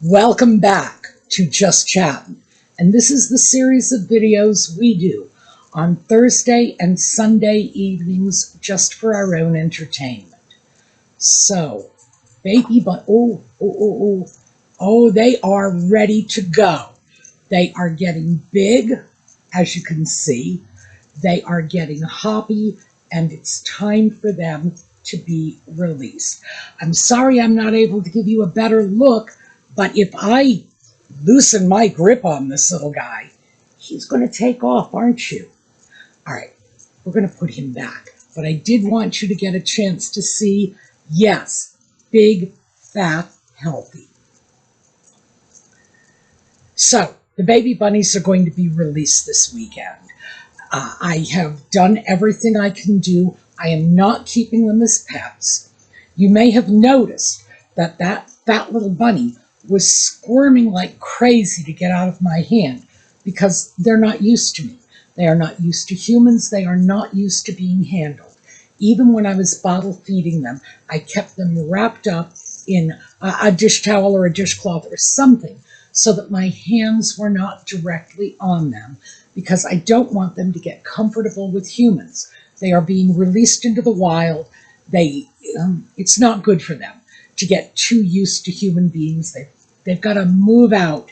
Welcome back to Just Chattin', and this is the series of videos we do on Thursday and Sunday evenings just for our own entertainment. So, they are ready to go. They are getting big, as you can see. They are getting hoppy, and it's time for them to be released. I'm sorry I'm not able to give you a better look, but if I loosen my grip on this little guy, he's going to take off, aren't you? All right, we're going to put him back. But I did want you to get a chance to see, yes, big, fat, healthy. So, the baby bunnies are going to be released this weekend. I have done everything I can do. I am not keeping them as pets. You may have noticed that that fat little bunny was squirming like crazy to get out of my hand because they're not used to me. They are not used to humans. They are not used to being handled. Even when I was bottle feeding them, I kept them wrapped up in a dish towel or a dishcloth or something so that my hands were not directly on them because I don't want them to get comfortable with humans. They are being released into the wild. It's not good for them to get too used to human beings. They've got to move out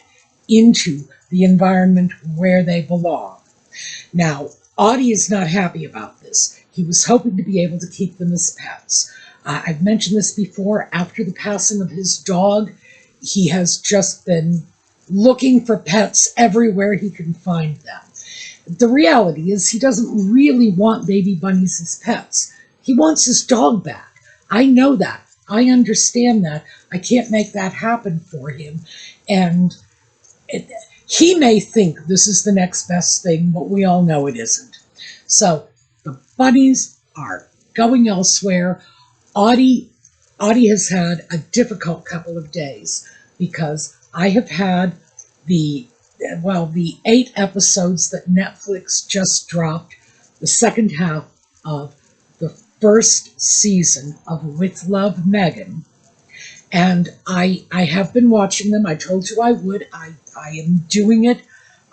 into the environment where they belong. Now, Audie is not happy about this. He was hoping to be able to keep them as pets. I've mentioned this before. After the passing of his dog, he has just been looking for pets everywhere he can find them. The reality is he doesn't really want baby bunnies as pets. He wants his dog back. I know that. I understand that. I can't make that happen for him. And he may think this is the next best thing, but we all know it isn't. So the bunnies are going elsewhere. Audie has had a difficult couple of days because I have had the 8 episodes that Netflix just dropped, the second half of the first season of With Love, Meghan. And I have been watching them. I told you I would. I am doing it.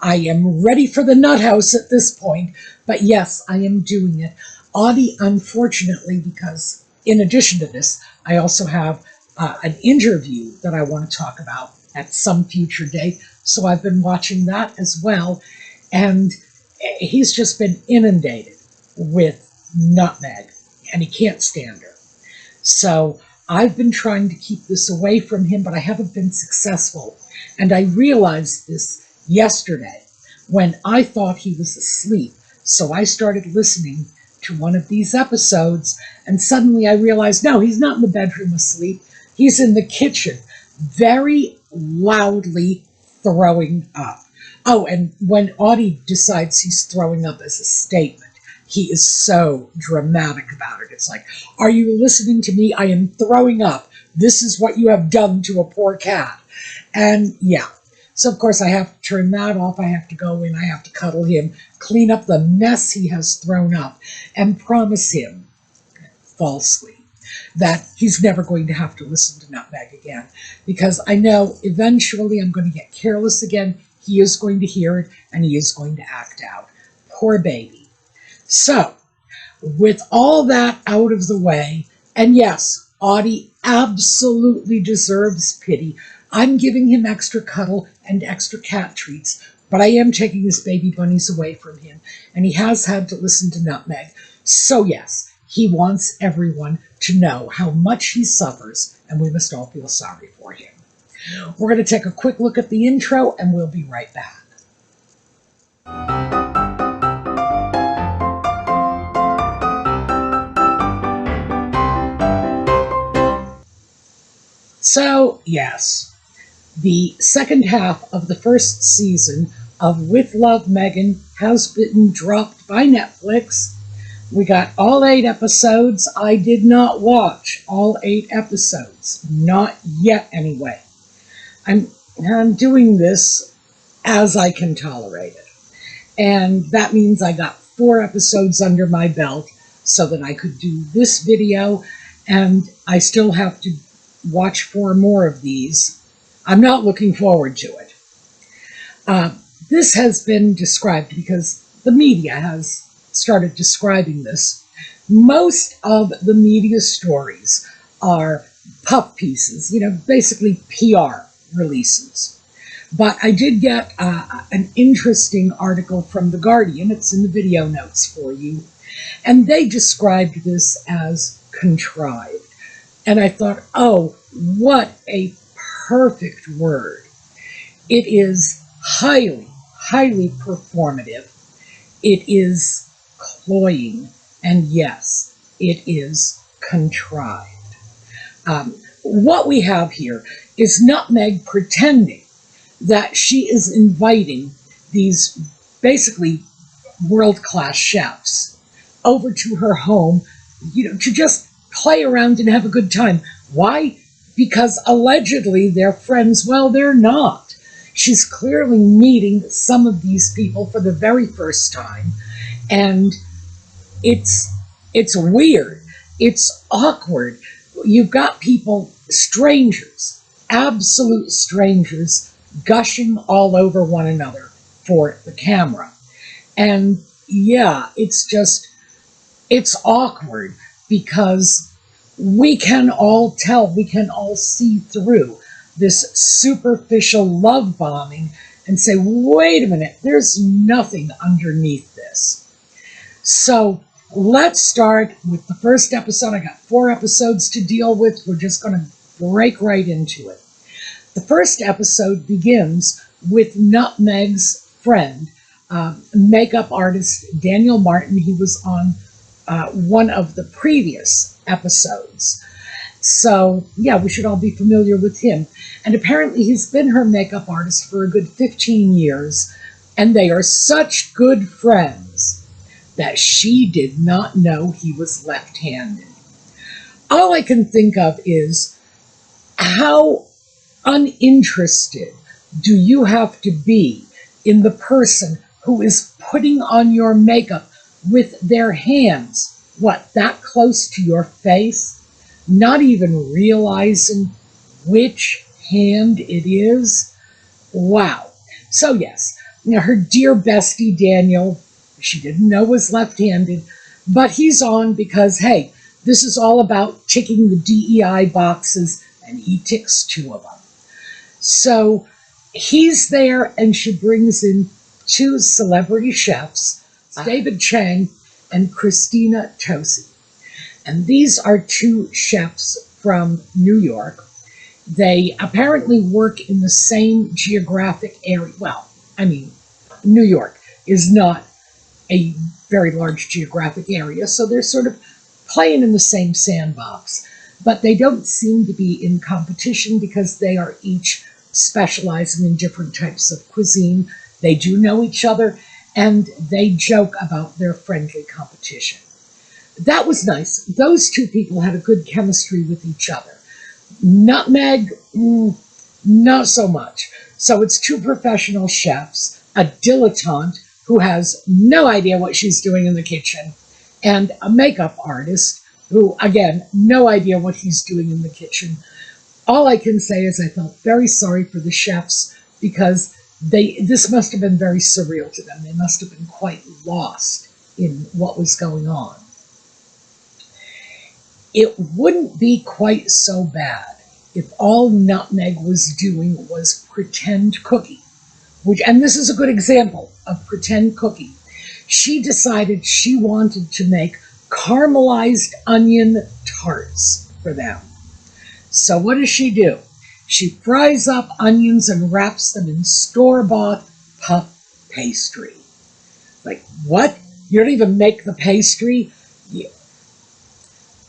I am ready for the nut house at this point. But yes, I am doing it. Audie, unfortunately, because in addition to this, I also have an interview that I want to talk about at some future date. So I've been watching that as well. And he's just been inundated with Nutmeg, and he can't stand her. So I've been trying to keep this away from him, but I haven't been successful. And I realized this yesterday when I thought he was asleep. So I started listening to one of these episodes, and suddenly I realized, no, he's not in the bedroom asleep. He's in the kitchen, very loudly throwing up. Oh, and when Audie decides he's throwing up as a statement, he is so dramatic about it. It's like, are you listening to me? I am throwing up. This is what you have done to a poor cat. And yeah, so of course I have to turn that off. I have to go in. I have to cuddle him, clean up the mess he has thrown up, and promise him, falsely, that he's never going to have to listen to Nutmeg again. Because I know eventually I'm going to get careless again. He is going to hear it, and he is going to act out. Poor baby. So, with all that out of the way, and yes, Audie absolutely deserves pity. I'm giving him extra cuddle and extra cat treats, but I am taking his baby bunnies away from him, and he has had to listen to Nutmeg. So yes, he wants everyone to know how much he suffers, and we must all feel sorry for him. We're going to take a quick look at the intro, and we'll be right back. So, yes, the second half of the first season of With Love, Meghan has been dropped by Netflix. We got all 8 episodes. I did not watch all 8 episodes. Not yet, anyway. I'm doing this as I can tolerate it. And that means I got 4 episodes under my belt so that I could do this video, and I still have to watch 4 more of these I'm not looking forward to it. This has been described because the media has started describing this. Most of the media stories are puff pieces, basically PR releases. But I did get an interesting article from The Guardian. It's in the video notes for you. And they described this as contrived. And I thought, oh, what a perfect word. It is highly, highly performative. It is cloying. And yes, it is contrived. What we have here is Nutmeg pretending that she is inviting these basically world-class chefs over to her home, to just play around and have a good time. Why? Because allegedly they're friends. Well, they're not. She's clearly meeting some of these people for the very first time, and it's weird. It's awkward. You've got people, strangers, absolute strangers, gushing all over one another for the camera. And yeah, it's awkward because we can all tell, we can all see through this superficial love bombing and say, wait a minute, there's nothing underneath this. So let's start with the first episode. I got 4 episodes to deal with. We're just going to break right into it. The first episode begins with Nutmeg's friend, makeup artist Daniel Martin. He was on one of the previous episodes. So, yeah, we should all be familiar with him. And apparently he's been her makeup artist for a good 15 years, and they are such good friends that she did not know he was left-handed. All I can think of is, how uninterested do you have to be in the person who is putting on your makeup with their hands, that close to your face, not even realizing which hand it is? Wow. So yes, her dear bestie Daniel, she didn't know was left-handed, but he's on because, hey, this is all about ticking the DEI boxes, and he ticks 2 of them. So he's there, and she brings in 2 celebrity chefs, David Chang and Christina Tosi. And these are 2 chefs from New York. They apparently work in the same geographic area. Well, I mean, New York is not a very large geographic area, so they're sort of playing in the same sandbox. But they don't seem to be in competition because they are each specializing in different types of cuisine. They do know each other, and they joke about their friendly competition. That was nice. Those 2 people had a good chemistry with each other. Nutmeg, not so much. So it's 2 professional chefs, a dilettante who has no idea what she's doing in the kitchen, and a makeup artist who, again, no idea what he's doing in the kitchen. All I can say is I felt very sorry for the chefs because this must have been very surreal to them. They must have been quite lost in what was going on. It wouldn't be quite so bad if all Nutmeg was doing was pretend cooking. And this is a good example of pretend cooking. She decided she wanted to make caramelized onion tarts for them. So what does she do? She fries up onions and wraps them in store-bought puff pastry. Like, what? You don't even make the pastry? Yeah.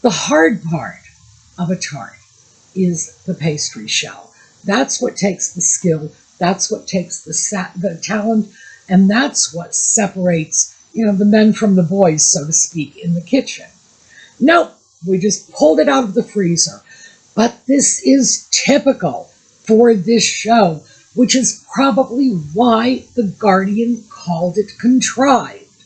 The hard part of a tart is the pastry shell. That's what takes the skill. That's what takes the talent, and that's what separates, the men from the boys, so to speak, in the kitchen. Nope, we just pulled it out of the freezer. But this is typical for this show, which is probably why The Guardian called it contrived,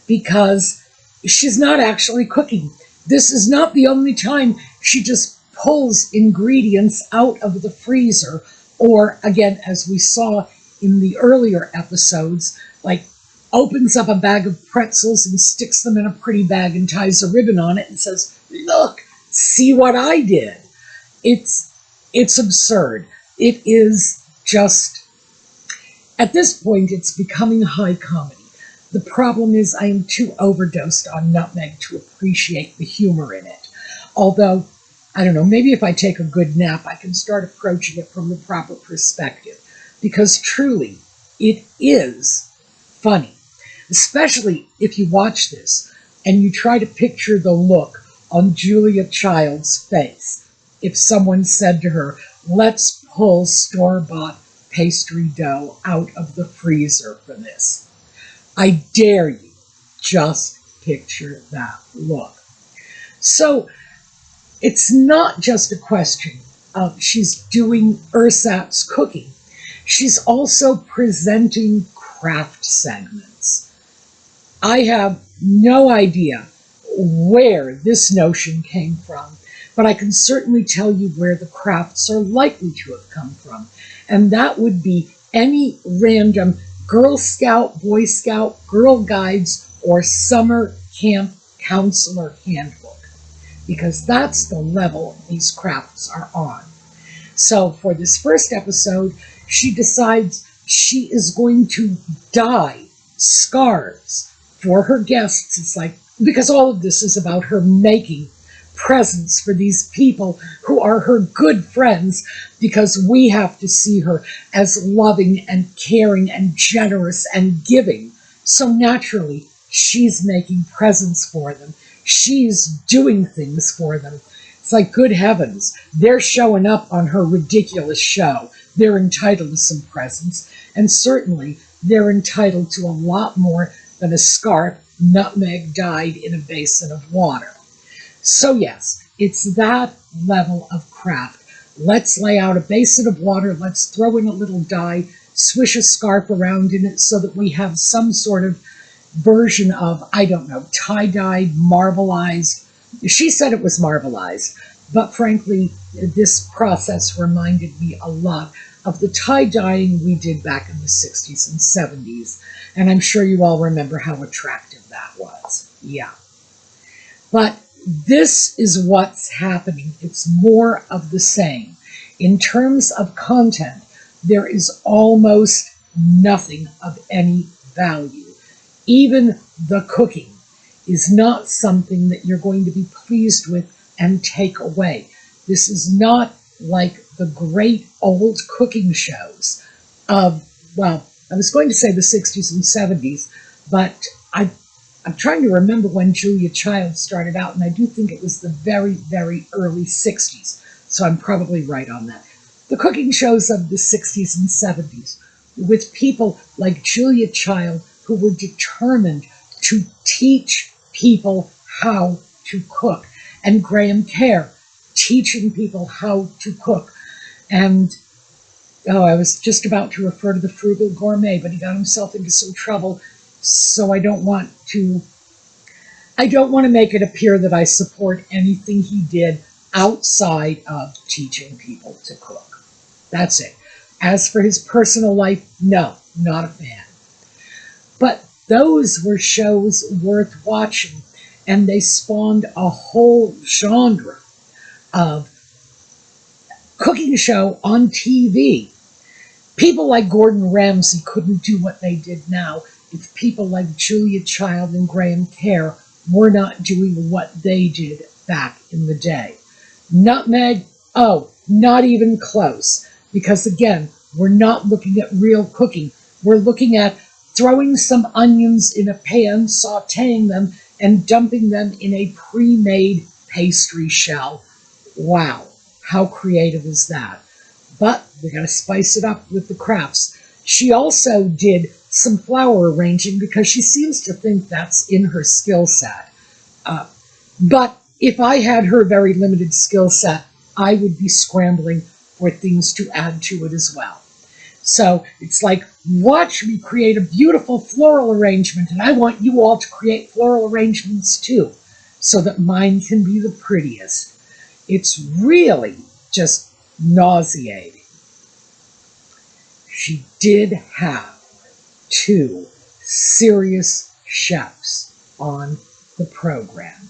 because she's not actually cooking. This is not the only time she just pulls ingredients out of the freezer Or again, as we saw in the earlier episodes, like opens up a bag of pretzels and sticks them in a pretty bag and ties a ribbon on it and says, "Look, see what I did." It's absurd. It is just, at this point, it's becoming high comedy. The problem is I am too overdosed on nutmeg to appreciate the humor in it. Although, I don't know, maybe if I take a good nap, I can start approaching it from the proper perspective. Because truly, it is funny. Especially if you watch this and you try to picture the look on Julia Child's face if someone said to her, "Let's pull store-bought pastry dough out of the freezer for this." I dare you just picture that look. So it's not just a question of she's doing ersatz cooking. She's also presenting craft segments. I have no idea where this notion came from, but I can certainly tell you where the crafts are likely to have come from. And that would be any random Girl Scout, Boy Scout, Girl Guides, or summer camp counselor handbook, because that's the level these crafts are on. So for this first episode, she decides she is going to dye scarves for her guests. It's like, because all of this is about her making presents for these people who are her good friends, because we have to see her as loving and caring and generous and giving. So naturally, she's making presents for them. She's doing things for them. It's like, good heavens, they're showing up on her ridiculous show. They're entitled to some presents, and certainly they're entitled to a lot more than a scarf nutmeg dyed in a basin of water. So yes, it's that level of craft. Let's lay out a basin of water, let's throw in a little dye, swish a scarf around in it so that we have some sort of version of, I don't know, tie-dyed, marbleized. She said it was marbleized, but frankly, this process reminded me a lot of the tie-dyeing we did back in the 60s and 70s, and I'm sure you all remember how attractive that was. Yeah. But this is what's happening. It's more of the same. In terms of content, there is almost nothing of any value. Even the cooking is not something that you're going to be pleased with and take away. This is not like the great old cooking shows of, well, I was going to say the 60s and 70s, but I'm trying to remember when Julia Child started out, and I do think it was the very, very early 60s, so I'm probably right on that. The cooking shows of the 60s and 70s, with people like Julia Child who were determined to teach people how to cook, and Graham Kerr teaching people how to cook. And, I was just about to refer to the Frugal Gourmet, but he got himself into some trouble, so I don't want to make it appear that I support anything he did outside of teaching people to cook. That's it. As for his personal life, no, not a fan. But those were shows worth watching, and they spawned a whole genre of cooking show on TV. People like Gordon Ramsay couldn't do what they did now if people like Julia Child and Graham Kerr were not doing what they did back in the day. Nutmeg, oh, not even close. Because again, we're not looking at real cooking. We're looking at throwing some onions in a pan, sauteing them, and dumping them in a pre-made pastry shell. Wow, how creative is that? But we got to spice it up with the crafts. She also did some flower arranging because she seems to think that's in her skill set. But if I had her very limited skill set, I would be scrambling for things to add to it as well. So it's like, watch me create a beautiful floral arrangement, and I want you all to create floral arrangements too, so that mine can be the prettiest. It's really just nauseating. she did have 2 serious chefs on the program.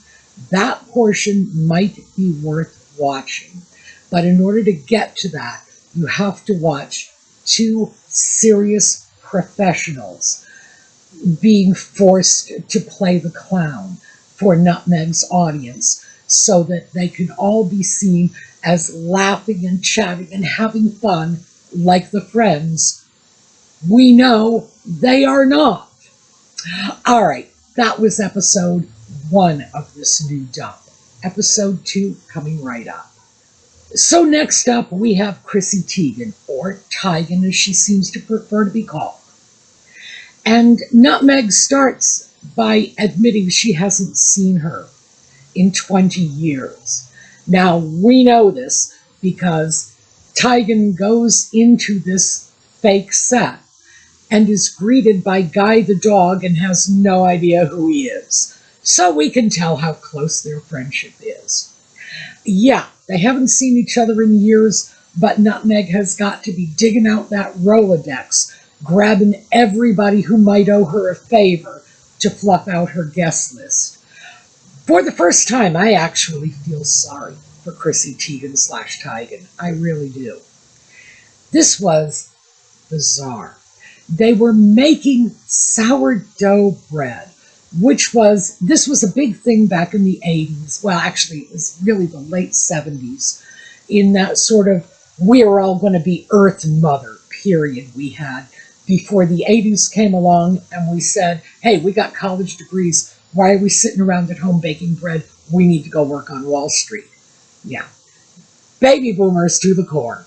That portion might be worth watching. But in order to get to that, you have to watch 2 serious professionals being forced to play the clown for Nutmeg's audience so that they can all be seen as laughing and chatting and having fun like the friends we know they are not. All right, that was episode 1 of this new dump. Episode 2 coming right up. So next up, we have Chrissy Teigen, or Teigen as she seems to prefer to be called. And Nutmeg starts by admitting she hasn't seen her in 20 years. Now, we know this because Teigen goes into this fake set and is greeted by Guy the dog and has no idea who he is. So we can tell how close their friendship is. Yeah, they haven't seen each other in years, but Nutmeg has got to be digging out that Rolodex, grabbing everybody who might owe her a favor to fluff out her guest list. For the first time, I actually feel sorry for Chrissy Teigen / Teigen. I really do. This was bizarre. They were making sourdough bread, this was a big thing back in the 80s. Well, actually, it was really the late 70s, in that sort of we're all going to be Earth Mother period we had before the 80s came along and we said, hey, we got college degrees. Why are we sitting around at home baking bread? We need to go work on Wall Street. Yeah. Baby boomers to the core.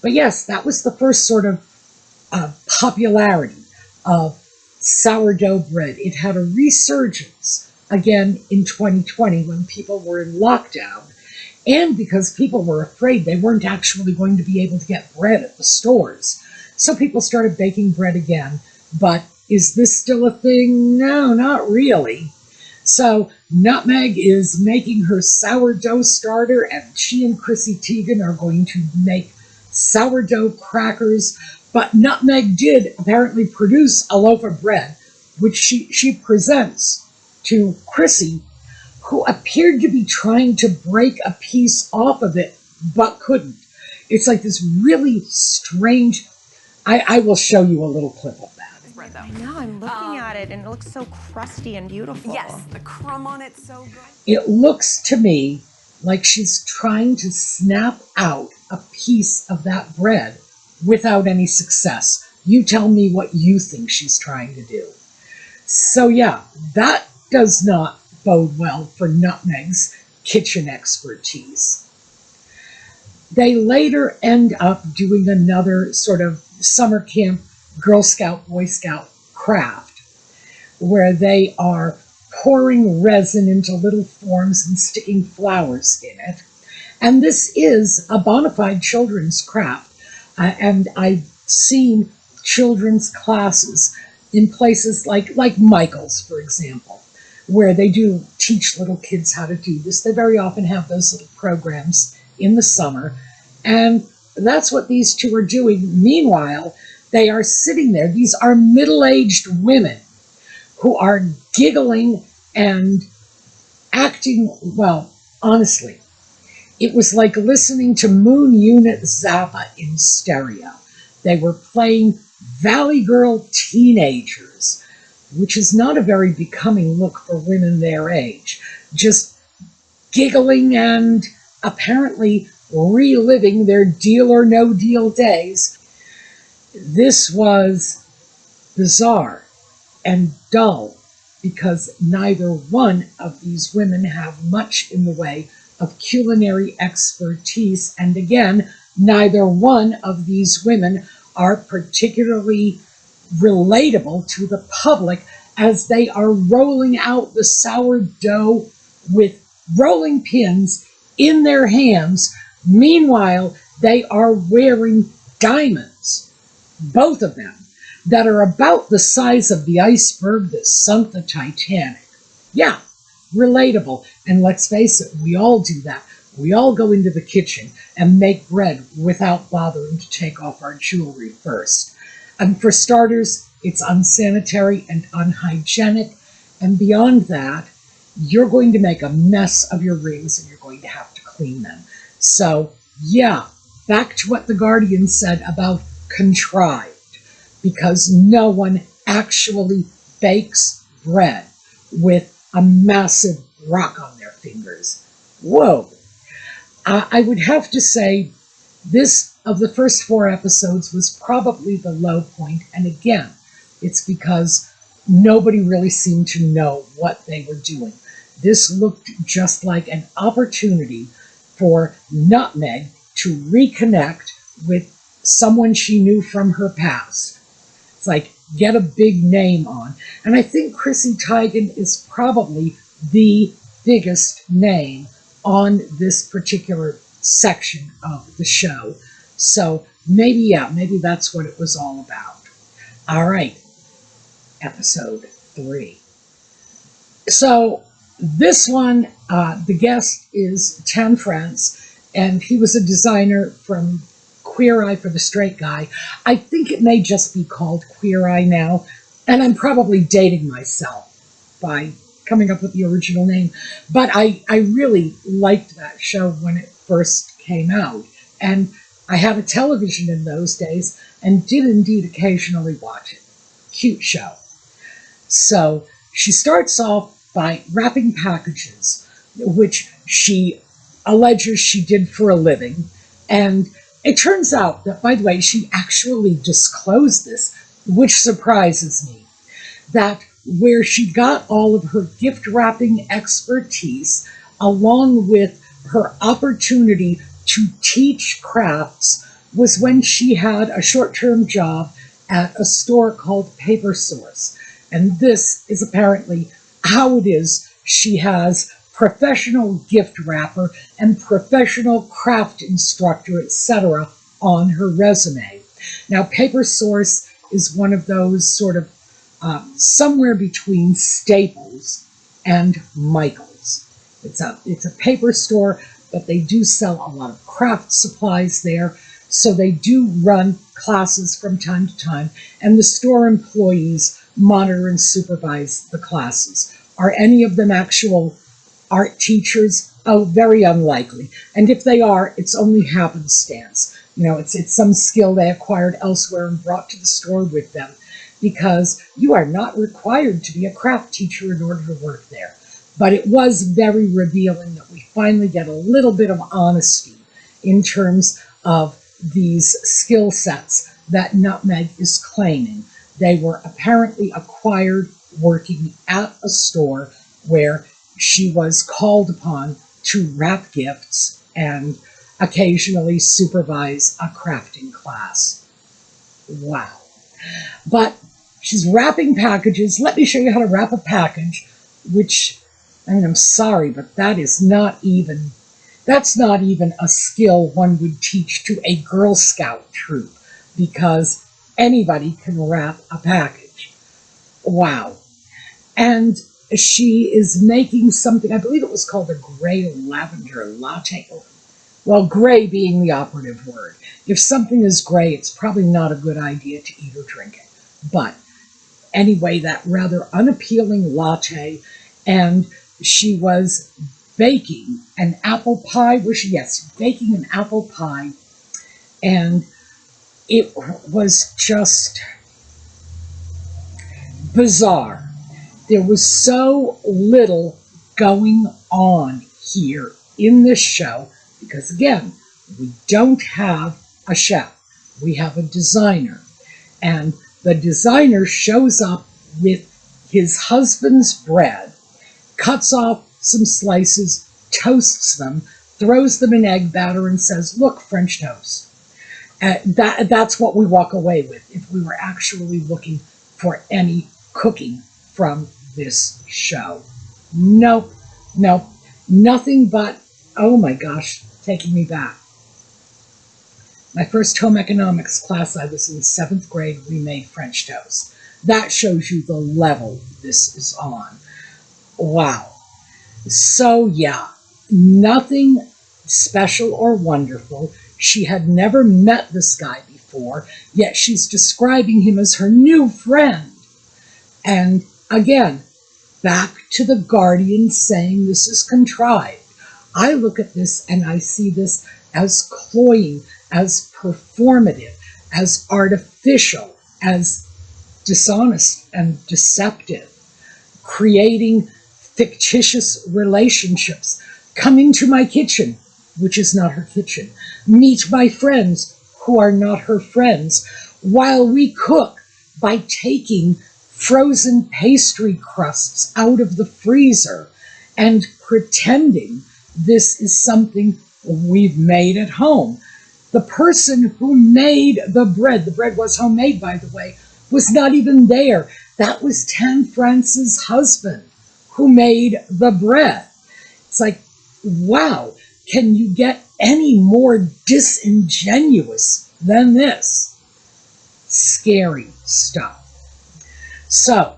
But yes, that was the first sort of popularity of sourdough bread. It had a resurgence again in 2020 when people were in lockdown, and because people were afraid they weren't actually going to be able to get bread at the stores. So people started baking bread again. But is this still a thing? No, not really. So Nutmeg is making her sourdough starter, and she and Chrissy Teigen are going to make sourdough crackers. But Nutmeg did apparently produce a loaf of bread, which she presents to Chrissy, who appeared to be trying to break a piece off of it, but couldn't. It's like this really strange... I will show you a little clip of that. Bread, though. I know, I'm looking at it, and it looks so crusty and beautiful. Yes, the crumb on it's so good. It looks to me like she's trying to snap out a piece of that bread without any success. You tell me what you think she's trying to do. So yeah, that does not bode well for Nutmeg's kitchen expertise. They later end up doing another sort of summer camp Girl Scout, Boy Scout craft, where they are pouring resin into little forms and sticking flowers in it. And this is a bona fide children's craft. And I've seen children's classes in places like Michael's, for example, where they do teach little kids how to do this. They very often have those little programs in the summer. And that's what these two are doing. Meanwhile, they are sitting there. These are middle-aged women who are giggling and acting, well, honestly, it was like listening to Moon Unit Zappa in stereo. They were playing Valley Girl teenagers, which is not a very becoming look for women their age. Just giggling and apparently reliving their Deal or No Deal days. This was bizarre and dull because neither one of these women have much in the way of culinary expertise, and again, neither one of these women are particularly relatable to the public as they are rolling out the sourdough with rolling pins in their hands. Meanwhile, they are wearing diamonds, both of them, that are about the size of the iceberg that sunk the Titanic. Yeah, relatable. And let's face it, we all do that. We all go into the kitchen and make bread without bothering to take off our jewelry first. And for starters, it's unsanitary and unhygienic. And beyond that, you're going to make a mess of your rings and you're going to have to clean them. So, yeah, back to what the Guardian said about contrived, because no one actually bakes bread with a massive rock on their fingers. Whoa. I would have to say this, of the first 4 episodes, was probably the low point. And again, it's because nobody really seemed to know what they were doing. This looked just like an opportunity for Nutmeg to reconnect with someone she knew from her past. It's like, get a big name on. And I think Chrissy Teigen is probably the biggest name on this particular section of the show. So maybe that's what it was all about. All right, episode 3. So this one, the guest is Tan France, and he was a designer from Queer Eye for the Straight Guy. I think it may just be called Queer Eye now, and I'm probably dating myself by coming up with the original name. But I really liked that show when it first came out, and I had a television in those days and did indeed occasionally watch it. Cute show. So she starts off by wrapping packages, which she alleges she did for a living. And it turns out that, by the way, she actually disclosed this, which surprises me, that where she got all of her gift wrapping expertise, along with her opportunity to teach crafts, was when she had a short-term job at a store called Paper Source. And this is apparently how it is she has professional gift wrapper and professional craft instructor, etc. on her resume. Now, Paper Source is one of those sort of somewhere between Staples and Michael's. It's a paper store, but they do sell a lot of craft supplies there. So they do run classes from time to time, and the store employees monitor and supervise the classes. Are any of them actual art teachers? Oh, very unlikely. And if they are, it's only happenstance. You know, it's some skill they acquired elsewhere and brought to the store with them, because you are not required to be a craft teacher in order to work there. But it was very revealing that we finally get a little bit of honesty in terms of these skill sets that Nutmeg is claiming. They were apparently acquired working at a store where she was called upon to wrap gifts and occasionally supervise a crafting class. Wow. But she's wrapping packages. Let me show you how to wrap a package, which, I mean, I'm sorry, but that's not even a skill one would teach to a Girl Scout troop, because anybody can wrap a package. Wow. And she is making something, I believe it was called a gray lavender latte. Well, gray being the operative word. If something is gray, it's probably not a good idea to eat or drink it. But anyway, that rather unappealing latte, and she was baking an apple pie. Yes, baking an apple pie, and it was just bizarre. There was so little going on here in this show because, again, we don't have a chef. We have a designer. And the designer shows up with his husband's bread, cuts off some slices, toasts them, throws them in egg batter, and says, "Look, French toast." That's what we walk away with if we were actually looking for any cooking from this show. Nope, nothing but, oh my gosh, taking me back. My first home economics class, I was in 7th grade, we made French toast. That shows you the level this is on. Wow. So yeah, nothing special or wonderful. She had never met this guy before, yet she's describing him as her new friend. And again, back to the Guardian saying this is contrived. I look at this and I see this as cloying, as performative, as artificial, as dishonest and deceptive, creating fictitious relationships, coming to my kitchen, which is not her kitchen, meet my friends who are not her friends, while we cook by taking frozen pastry crusts out of the freezer and pretending this is something we've made at home. The person who made the bread was homemade, by the way, was not even there. That was Tan France's husband who made the bread. It's like, wow, can you get any more disingenuous than this? Scary stuff. So,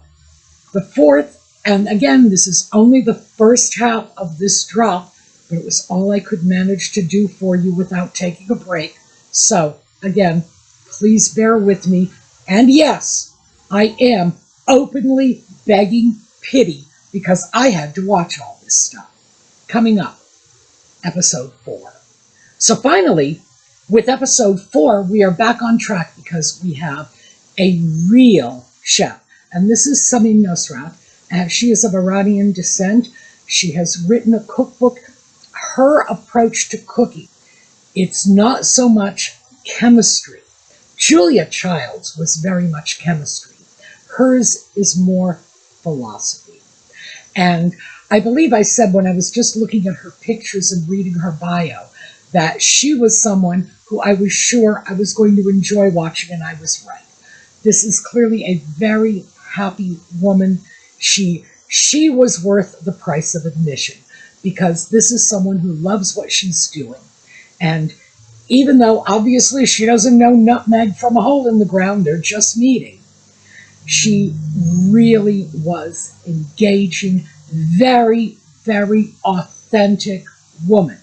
the fourth, and again, this is only the first half of this drop, but it was all I could manage to do for you without taking a break. So, again, please bear with me. And yes, I am openly begging pity because I had to watch all this stuff. Coming up, episode 4. So finally, with episode 4, we are back on track because we have a real chef. And this is Sami Nosrat. She is of Iranian descent. She has written a cookbook. Her approach to cooking, it's not so much chemistry. Julia Child's was very much chemistry. Hers is more philosophy. And I believe I said when I was just looking at her pictures and reading her bio that she was someone who I was sure I was going to enjoy watching, and I was right. This is clearly a very happy woman. She was worth the price of admission because this is someone who loves what she's doing. And even though obviously she doesn't know nutmeg from a hole in the ground, they're just meeting, she really was engaging, very, very authentic woman.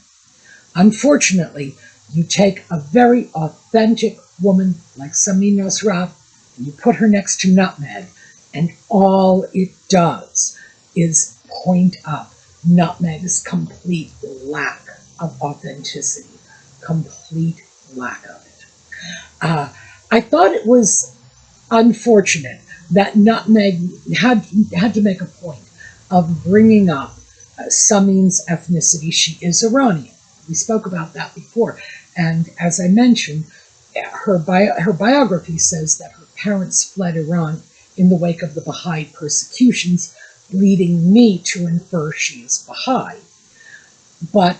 Unfortunately, you take a very authentic woman like Sami Nosrat and you put her next to nutmeg, and all it does is point up nutmeg's complete lack of authenticity, complete lack of it. I thought it was unfortunate that nutmeg had to make a point of bringing up Samin's ethnicity. She is Iranian. We spoke about that before. And as I mentioned, her biography says that her parents fled Iran in the wake of the Baha'i persecutions, leading me to infer she is Baha'i. But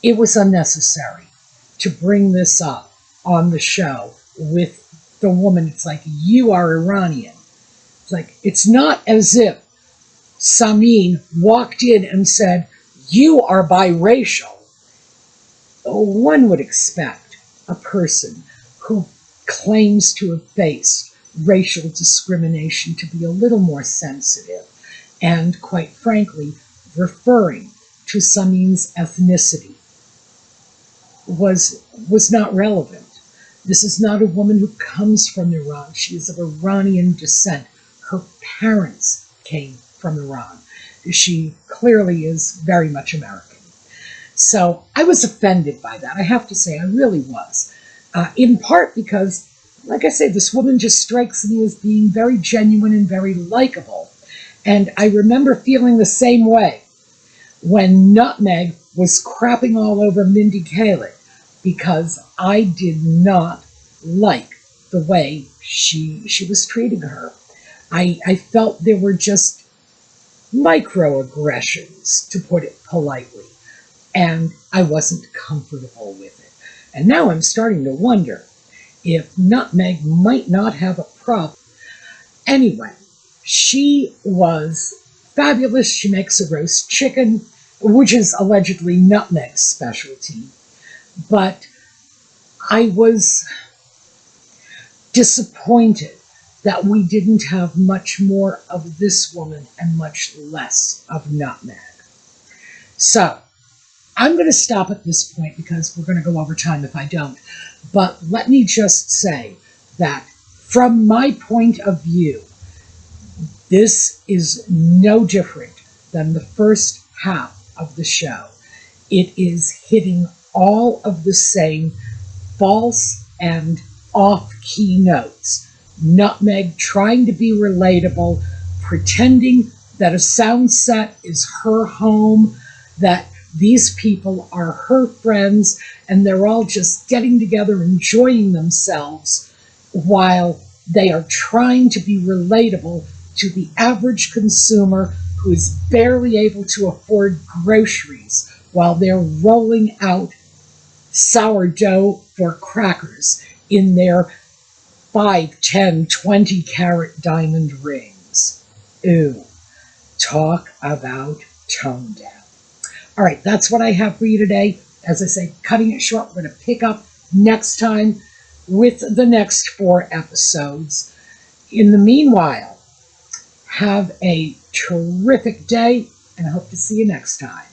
it was unnecessary to bring this up on the show with the woman. It's like, you are Iranian. It's like, it's not as if Samin walked in and said, you are biracial. One would expect a person who claims to have faced racial discrimination to be a little more sensitive and, quite frankly, referring to Samin's ethnicity was not relevant. This is not a woman who comes from Iran. She is of Iranian descent. Her parents came from Iran. She clearly is very much American. So I was offended by that. I have to say, I really was. In part because, like I say, this woman just strikes me as being very genuine and very likable. And I remember feeling the same way when Nutmeg was crapping all over Mindy Kaling, because I did not like the way she was treating her. I felt there were just microaggressions, to put it politely, and I wasn't comfortable with it. And now I'm starting to wonder if Nutmeg might not have a problem. Anyway, she was fabulous. She makes a roast chicken, which is allegedly Nutmeg's specialty. But I was disappointed that we didn't have much more of this woman and much less of Nutmeg. So, I'm going to stop at this point because we're going to go over time if I don't. But let me just say that from my point of view, this is no different than the first half of the show. It is hitting all of the same false and off-key notes. Nutmeg trying to be relatable, pretending that a sound set is her home, that these people are her friends, and they're all just getting together, enjoying themselves, while they are trying to be relatable to the average consumer who is barely able to afford groceries while they're rolling out sourdough for crackers in their 5, 10, 20 carat diamond rings. Ooh, talk about tone deaf. All right, that's what I have for you today. As I say, cutting it short, we're going to pick up next time with the next 4 episodes. In the meanwhile, have a terrific day, and I hope to see you next time.